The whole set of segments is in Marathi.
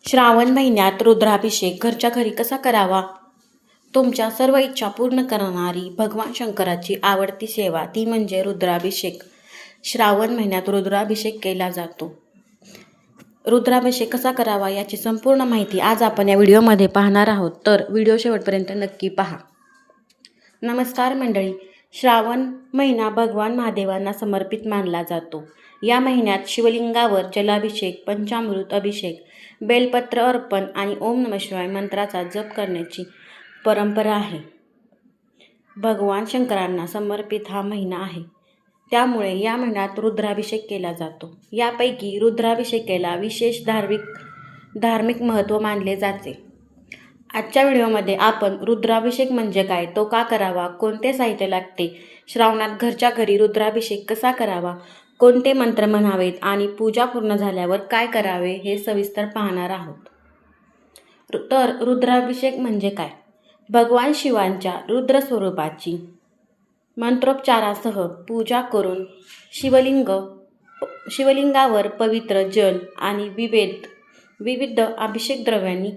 श्रावण महिन्यात रुद्राभिषेक घरच्या घरी कसा करावा? तुमच्या सर्व इच्छा पूर्ण करणारी भगवान शंकराची आवडती सेवा ती म्हणजे रुद्राभिषेक. श्रावण महिन्यात रुद्राभिषेक केला जातो. रुद्राभिषेक कसा करावा याची संपूर्ण माहिती आज आपण या व्हिडिओमध्ये पाहणार आहोत, तर व्हिडिओ शेवटपर्यंत नक्की पहा. नमस्कार मंडळी, श्रावण महिना भगवान महादेवांना समर्पित मानला जातो. या महिन्यात शिवलिंगावर जलाभिषेक, पंचामृत अभिषेक, बेलपत्र अर्पण आणि ओम नमः शिवाय मंत्राचा जप करण्याची परंपरा आहे. भगवान शंकरांना समर्पित हा महिना आहे, त्यामुळे या महिन्यात रुद्राभिषेक केला जातो. यापैकी रुद्राभिषेकाला विशेष धार्मिक महत्त्व मानले जाते. आजच्या व्हिडिओमध्ये आपण रुद्राभिषेक म्हणजे काय, तो का करावा, कोणते साहित्य लागते, श्रावणात घरच्या घरी रुद्राभिषेक कसा करावा, कोणते मंत्र म्हणावेत आणि पूजा पूर्ण झाल्यावर काय करावे हे सविस्तर पाहणार आहोत. तर रुद्राभिषेक म्हणजे काय? भगवान शिवांच्या रुद्र स्वरूपाची मंत्रोच्चारासह पूजा करून शिवलिंगावर पवित्र जल आणि विविध अभिषेक द्रव्यांनी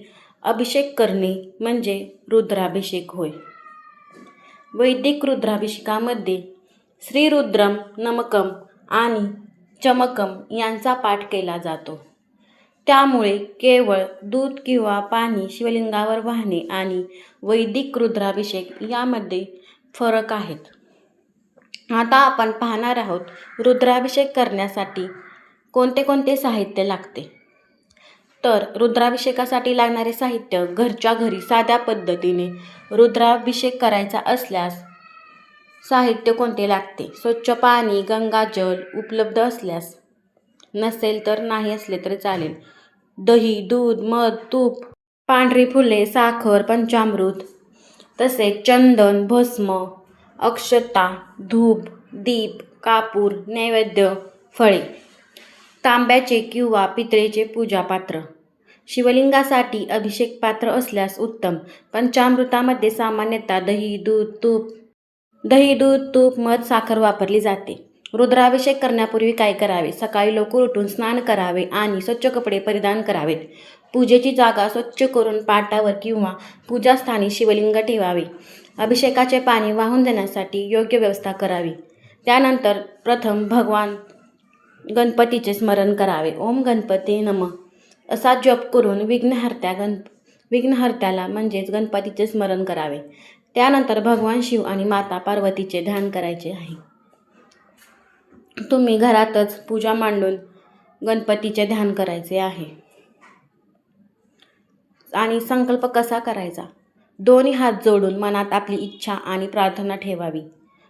अभिषेक करणे म्हणजे रुद्राभिषेक होय. वैदिक रुद्राभिषेकामध्ये श्रीरुद्रम नमकम आणि चमकम यांचा पाठ केला जातो. त्यामुळे केवळ दूध किंवा पाणी शिवलिंगावर वाहणे आणि वैदिक रुद्राभिषेक यामध्ये फरक आहेत. आता आपण पाहणार आहोत रुद्राभिषेक करण्यासाठी कोणते साहित्य लागते. तर रुद्राभिषेकासाठी लागणारे साहित्य: घरच्या घरी साध्या पद्धतीने रुद्राभिषेक करायचा असल्यास साहित्य कोणते लागते? स्वच्छ पाणी, गंगाजल उपलब्ध असल्यास, नसेल तर नाही असले तरी चालेल, दही, दूध, मध, तूप, पांढरी फुले, साखर, पंचामृत, तसेच चंदन, भस्म, अक्षता, धूप, दीप, कापूर, नैवेद्य, फळे, तांब्याचे किंवा पितळेचे पूजापात्र. शिवलिंगासाठी अभिषेक पात्र असल्यास उत्तम. पंचामृतामध्ये सामान्यतः दही, दूध, तूप, मध, साखर वापरली जाते. रुद्राभिषेक करण्यापूर्वी काय करावे? सकाळी लवकर उठून स्नान करावे आणि स्वच्छ कपडे परिधान करावेत. पूजेची जागा स्वच्छ करून पाटावर किंवा पूजास्थानी शिवलिंग ठेवावे. अभिषेकाचे पाणी वाहून देण्यासाठी योग्य व्यवस्था करावी. त्यानंतर प्रथम भगवान गणपतीचे स्मरण करावे. ओम गणपती नमः असा जप करून विघ्नहर्त्याला म्हणजेच गणपतीचे स्मरण करावे. त्यानंतर भगवान शिव आणि माता पार्वतीचे ध्यान करायचे आहे. तुम्ही घरातच पूजा मांडून गणपतीचे ध्यान करायचे आहे. आणि संकल्प कसा करायचा? दोन्ही हात जोडून मनात आपली इच्छा आणि प्रार्थना ठेवावी.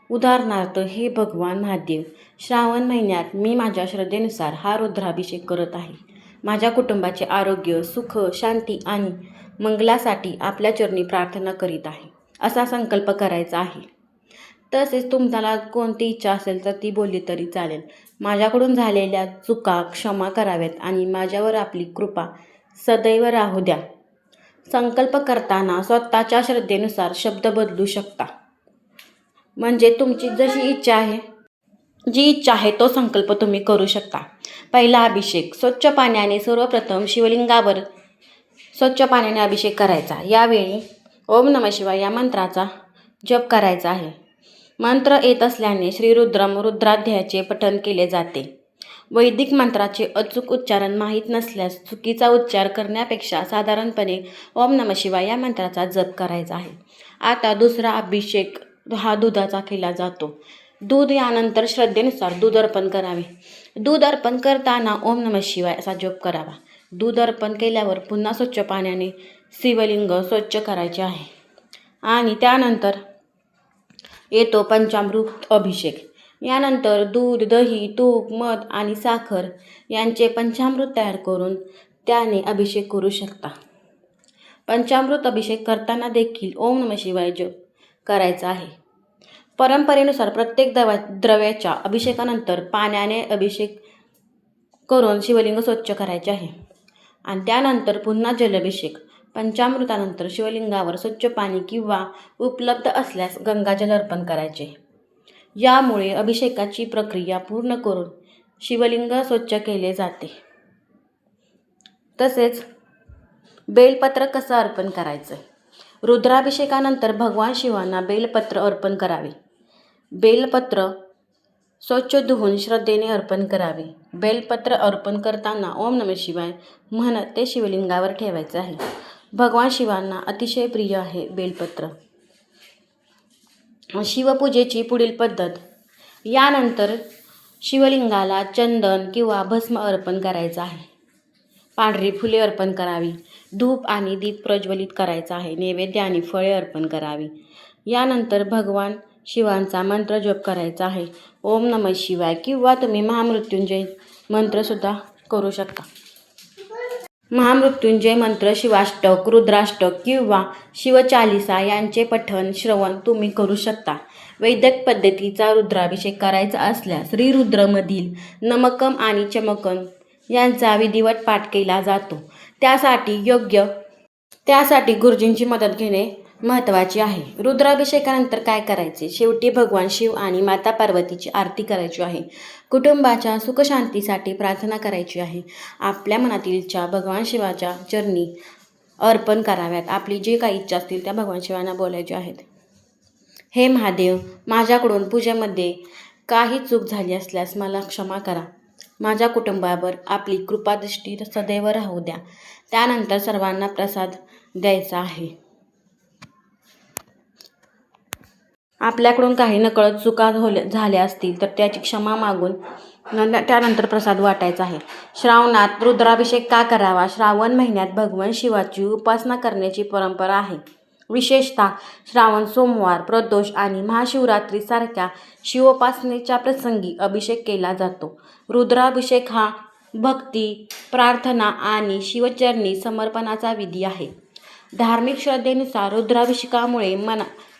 उदाहरणार्थ, हे भगवान महादेव, श्रावण महिन्यात मी माझ्या श्रद्धेनुसार हा रुद्राभिषेक करत आहे. माझ्या कुटुंबाचे आरोग्य, सुख, शांती आणि मंगलासाठी आपल्या चरणी प्रार्थना करीत आहे, असा संकल्प करायचा आहे. तसेच तुम्हाला कोणती इच्छा असेल तर ती बोलली तरी चालेल. माझ्याकडून झालेल्या चुका क्षमा कराव्यात आणि माझ्यावर आपली कृपा सदैव राहू द्या. संकल्प करताना स्वतःच्या श्रद्धेनुसार शब्द बदलू शकता. म्हणजे तुमची जी इच्छा आहे तो संकल्प तुम्ही करू शकता. पहिला अभिषेक. स्वच्छ पाण्याने सर्वप्रथम शिवलिंगावर स्वच्छ पाण्याने अभिषेक करायचा. यावेळी ओम नमः शिवाय या मंत्राचा जप करायचा आहे. मंत्र येत असल्याने श्रीरुद्रम रुद्राध्यायाचे पठण केले जाते. वैदिक मंत्राचे अचूक उच्चारण माहीत नसल्यास चुकीचा उच्चार करण्यापेक्षा साधारणपणे ओम नमः शिवाय या मंत्राचा जप करायचा आहे. आता दुसरा अभिषेक हा दुधाचा केला जातो. दूध यानंतर श्रद्धेनुसार दूध अर्पण करावे. दूध अर्पण करताना ओम नमः शिवाय असा जप करावा. दूध अर्पण केल्यावर पुन्हा स्वच्छ पाण्याने शिवलिंग स्वच्छ करायचे आहे. आणि त्यानंतर येतो पंचामृत अभिषेक. यानंतर दूध, दही, तूप, मध आणि साखर यांचे पंचामृत तयार करून त्याने अभिषेक करू शकता. पंचामृत अभिषेक करताना देखील ओम नमः शिवाय जप करायचा आहे. परंपरेनुसार प्रत्येक द्रव्याच्या अभिषेकानंतर पाण्याने अभिषेक करून शिवलिंग स्वच्छ करायचे आहे आणि त्यानंतर पुन्हा जलाभिषेक. पंचामृतानंतर शिवलिंगावर स्वच्छ पाणी किंवा उपलब्ध असल्यास गंगाजल अर्पण करायचे. यामुळे अभिषेकाची प्रक्रिया पूर्ण करून शिवलिंग स्वच्छ केले जाते. तसेच बेलपत्र कसं अर्पण करायचं? रुद्राभिषेकानंतर भगवान शिवांना बेलपत्र अर्पण करावे. बेलपत्र स्वच्छ धुवून श्रद्धेने अर्पण करावे. बेलपत्र अर्पण करताना ओम नमः शिवाय म्हणत ते शिवलिंगावर ठेवायचे आहे. भगवान शिवांना अतिशय प्रिय आहे बेलपत्र. शिवपूजेची पुढील पद्धत. यानंतर शिवलिंगाला चंदन किंवा भस्म अर्पण करायचं आहे. पांढरी फुले अर्पण करावी. धूप आणि दीप प्रज्वलित करायचा आहे. नैवेद्य आणि फळे अर्पण करावी. यानंतर भगवान शिवांचा मंत्र जप करायचा आहे. ओम नमः शिवाय किंवा तुम्ही महामृत्युंजय मंत्रसुद्धा करू शकता. महामृत्युंजय मंत्र, शिवाष्टक, रुद्राष्टक किंवा शिवचालिसा यांचे पठण श्रवण तुम्ही करू शकता. वैदिक पद्धतीचा रुद्राभिषेक करायचा असल्यास श्रीरुद्रमधील नमकम आणि चमकम यांचा विधिवत पाठ केला जातो. त्यासाठी गुरुजींची मदत घेणे महत्त्वाचे आहे. रुद्राभिषेकानंतर काय करायचे? शेवटी भगवान शिव आणि माता पार्वतीची आरती करायची आहे. कुटुंबाच्या सुखशांतीसाठी प्रार्थना करायची आहे. आपल्या मनातील इच्छा भगवान शिवाच्या चरणी अर्पण कराव्यात. आपली जे काही इच्छा असतील त्या भगवान शिवांना बोलायच्या आहेत. हे महादेव, माझ्याकडून पूजेमध्ये काही चूक झाली असल्यास मला क्षमा करा. माझ्या कुटुंबावर आपली कृपादृष्टी सदैव राहू द्या. त्यानंतर सर्वांना प्रसाद द्यायचा आहे. आपल्याकडून काही नकळत चुका झाल्या असतील तर त्याची क्षमा मागून त्यानंतर प्रसाद वाटायचा आहे. श्रावणात रुद्राभिषेक का करावा? श्रावण महिन्यात भगवान शिवाची उपासना करण्याची परंपरा आहे. विशेषतः श्रावण सोमवार, प्रदोष आणि महाशिवरात्रीसारख्या शिवोपासनेच्या प्रसंगी अभिषेक केला जातो. रुद्राभिषेक हा भक्ती, प्रार्थना आणि शिवचरणी समर्पणाचा विधी आहे. धार्मिक श्रद्धेनुसार रुद्राभिषेकामुळे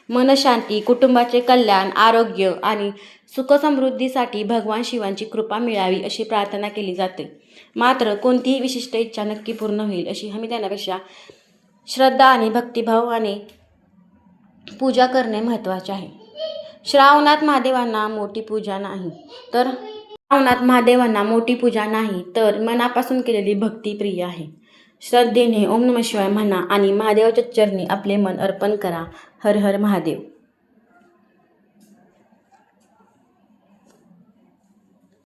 मनशांती, कुटुंबाचे कल्याण, आरोग्य आणि सुखसमृद्धीसाठी भगवान शिवांची कृपा मिळावी अशी प्रार्थना केली जाते. मात्र कोणतीही विशिष्ट इच्छा नक्की पूर्ण होईल अशी हमी देण्यापेक्षा श्रद्धा आणि भक्तिभावाने पूजा करणे महत्त्वाचे आहे. श्रावणात महादेवांना मोठी पूजा नाही तर मनापासून केलेली भक्ती प्रिय आहे. श्रद्धेने ओम नमः शिवाय म्हणा आणि महादेवाच्या चरणी आपले मन अर्पण करा. हर हर महादेव.